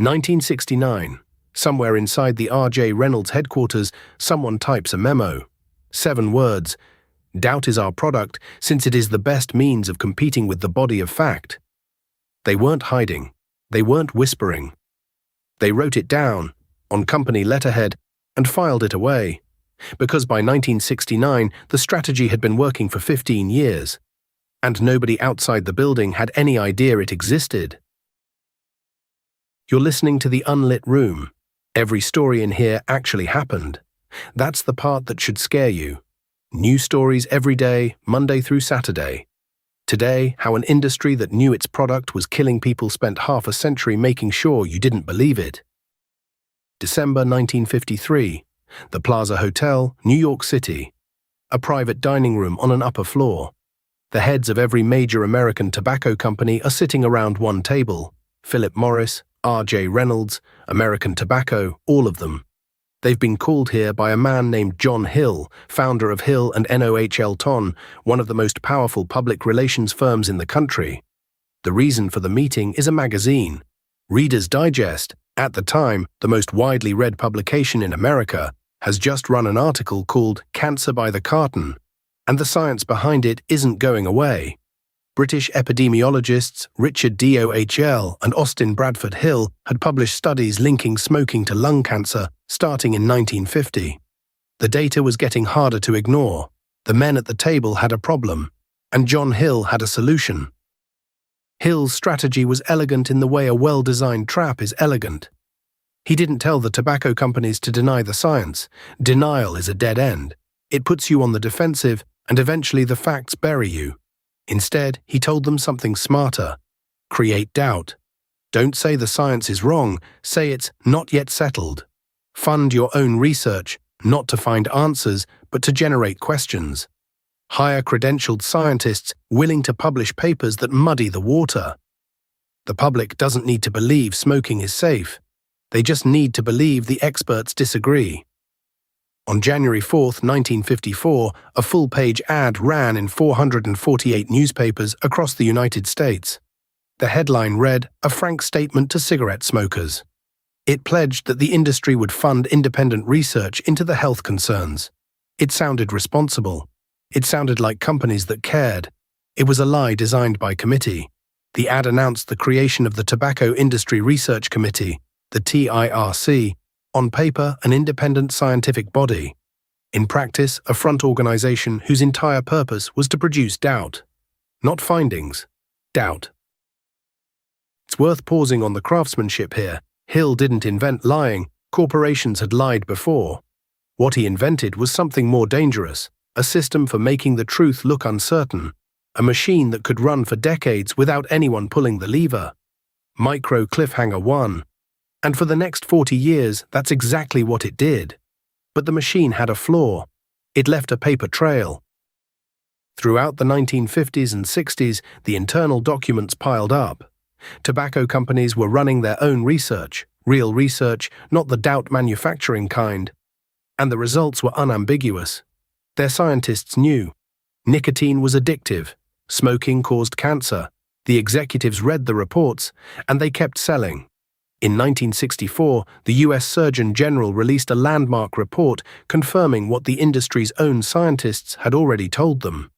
1969. Somewhere inside the R.J. Reynolds headquarters, someone types a memo. 7 words. Doubt is our product, since it is the best means of competing with the body of fact. They weren't hiding. They weren't whispering. They wrote it down, on company letterhead, and filed it away. Because by 1969, the strategy had been working for 15 years. And nobody outside the building had any idea it existed. You're listening to the Unlit Room. Every story in here actually happened. That's the part that should scare you. New stories every day, Monday through Saturday. Today, how an industry that knew its product was killing people spent half a century making sure you didn't believe it. December 1953. The Plaza Hotel, New York City. A private dining room on an upper floor. The heads of every major American tobacco company are sitting around one table. Philip Morris, R.J. Reynolds, American Tobacco, all of them. They've been called here by a man named John Hill, founder of Hill and Nohl, one of the most powerful public relations firms in the country. The reason for the meeting is a magazine. Reader's Digest, at the time the most widely read publication in America, has just run an article called Cancer by the Carton, and the science behind it isn't going away. British epidemiologists Richard Dohl and Austin Bradford Hill had published studies linking smoking to lung cancer starting in 1950. The data was getting harder to ignore. The men at the table had a problem, and John Hill had a solution. Hill's strategy was elegant in the way a well-designed trap is elegant. He didn't tell the tobacco companies to deny the science. Denial is a dead end. It puts you on the defensive, and eventually the facts bury you. Instead, he told them something smarter. Create doubt. Don't say the science is wrong, say it's not yet settled. Fund your own research, not to find answers, but to generate questions. Hire credentialed scientists willing to publish papers that muddy the water. The public doesn't need to believe smoking is safe. They just need to believe the experts disagree. On January 4, 1954, a full-page ad ran in 448 newspapers across the United States. The headline read, "A frank statement to cigarette smokers." It pledged that the industry would fund independent research into the health concerns. It sounded responsible. It sounded like companies that cared. It was a lie designed by committee. The ad announced the creation of the Tobacco Industry Research Committee, the TIRC, on paper an independent scientific body. In practice, a front organization whose entire purpose was to produce doubt. Not findings, doubt. It's worth pausing on the craftsmanship here. Hill didn't invent lying. Corporations had lied before. What he invented was something more dangerous, a system for making the truth look uncertain, a machine that could run for decades without anyone pulling the lever. Micro Cliffhanger 1. And for the next 40 years, that's exactly what it did. But the machine had a flaw. It left a paper trail. Throughout the 1950s and 60s, the internal documents piled up. Tobacco companies were running their own research, real research, not the doubt manufacturing kind. And the results were unambiguous. Their scientists knew. Nicotine was addictive. Smoking caused cancer. The executives read the reports, and they kept selling. In 1964, the US Surgeon General released a landmark report confirming what the industry's own scientists had already told them.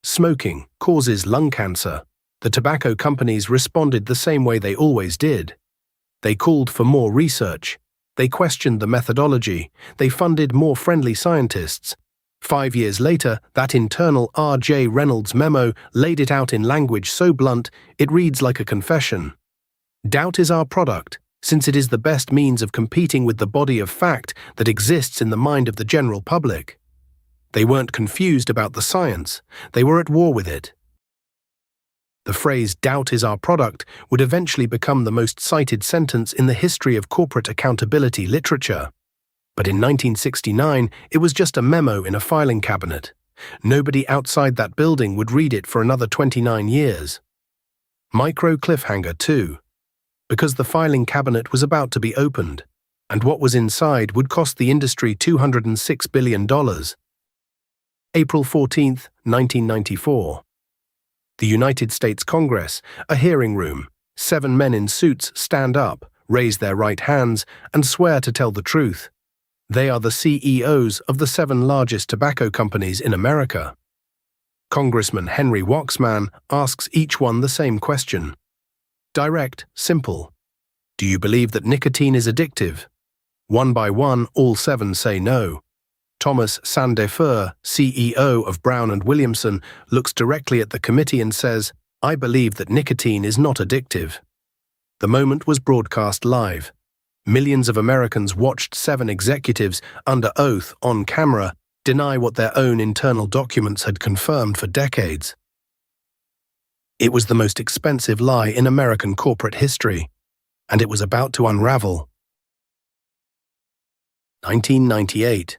Smoking causes lung cancer. The tobacco companies responded the same way they always did. They called for more research. They questioned the methodology. They funded more friendly scientists. 5 years later, that internal R.J. Reynolds memo laid it out in language so blunt it reads like a confession. Doubt is our product, since it is the best means of competing with the body of fact that exists in the mind of the general public. They weren't confused about the science, they were at war with it. The phrase "doubt is our product" would eventually become the most cited sentence in the history of corporate accountability literature. But in 1969, it was just a memo in a filing cabinet. Nobody outside that building would read it for another 29 years. Micro Cliffhanger 2. Because the filing cabinet was about to be opened, and what was inside would cost the industry $206 billion. April 14, 1994. The United States Congress, a hearing room. 7 men in suits stand up, raise their right hands, and swear to tell the truth. They are the CEOs of the 7 largest tobacco companies in America. Congressman Henry Waxman asks each one the same question. Direct, simple. Do you believe that nicotine is addictive? One by one, all 7 say no. Thomas Sandefur, CEO of Brown & Williamson, looks directly at the committee and says, "I believe that nicotine is not addictive." The moment was broadcast live. Millions of Americans watched 7 executives, under oath, on camera, deny what their own internal documents had confirmed for decades. It was the most expensive lie in American corporate history, and it was about to unravel. 1998.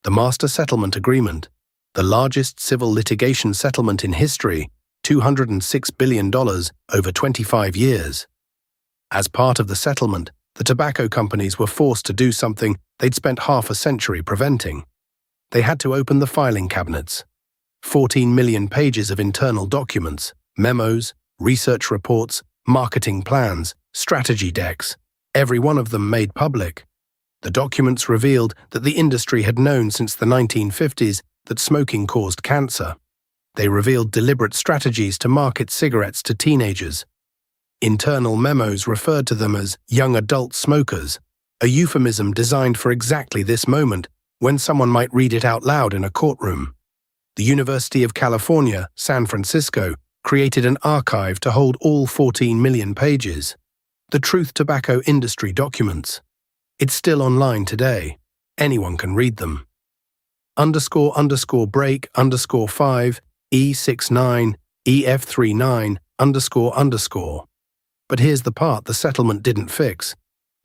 The Master Settlement Agreement, the largest civil litigation settlement in history, $206 billion over 25 years. As part of the settlement, the tobacco companies were forced to do something they'd spent half a century preventing. They had to open the filing cabinets. 14 million pages of internal documents, memos, research reports, marketing plans, strategy decks, every one of them made public. The documents revealed that the industry had known since the 1950s that smoking caused cancer. They revealed deliberate strategies to market cigarettes to teenagers. Internal memos referred to them as young adult smokers, a euphemism designed for exactly this moment when someone might read it out loud in a courtroom. The University of California, San Francisco, created an archive to hold all 14 million pages. The Truth Tobacco Industry Documents. It's still online today. Anyone can read them. __break_5 E69 EF39 __. But here's the part the settlement didn't fix.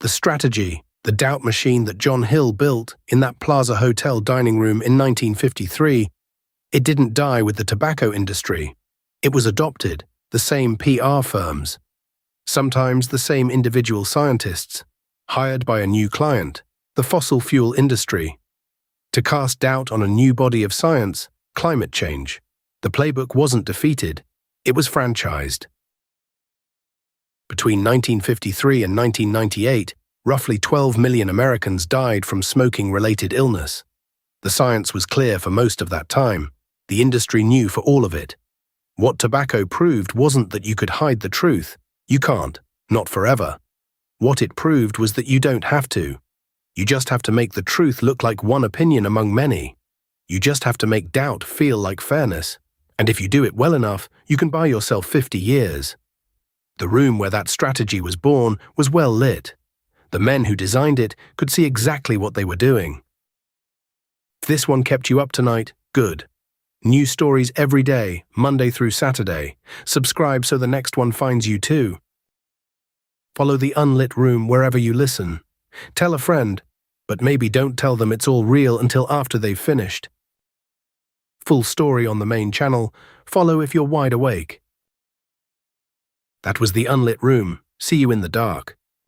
The strategy, the doubt machine that John Hill built in that Plaza Hotel dining room in 1953, it didn't die with the tobacco industry. It was adopted, the same PR firms, sometimes the same individual scientists, hired by a new client, the fossil fuel industry, to cast doubt on a new body of science, climate change. The playbook wasn't defeated, it was franchised. Between 1953 and 1998, roughly 12 million Americans died from smoking-related illness. The science was clear for most of that time. The industry knew for all of it. What tobacco proved wasn't that you could hide the truth. You can't, not forever. What it proved was that you don't have to. You just have to make the truth look like one opinion among many. You just have to make doubt feel like fairness. And if you do it well enough, you can buy yourself 50 years. The room where that strategy was born was well lit. The men who designed it could see exactly what they were doing. If this one kept you up tonight, good. New stories every day, Monday through Saturday. Subscribe so the next one finds you too. Follow the Unlit Room wherever you listen. Tell a friend, but maybe don't tell them it's all real until after they've finished. Full story on the main channel. Follow if you're wide awake. That was the Unlit Room. See you in the dark.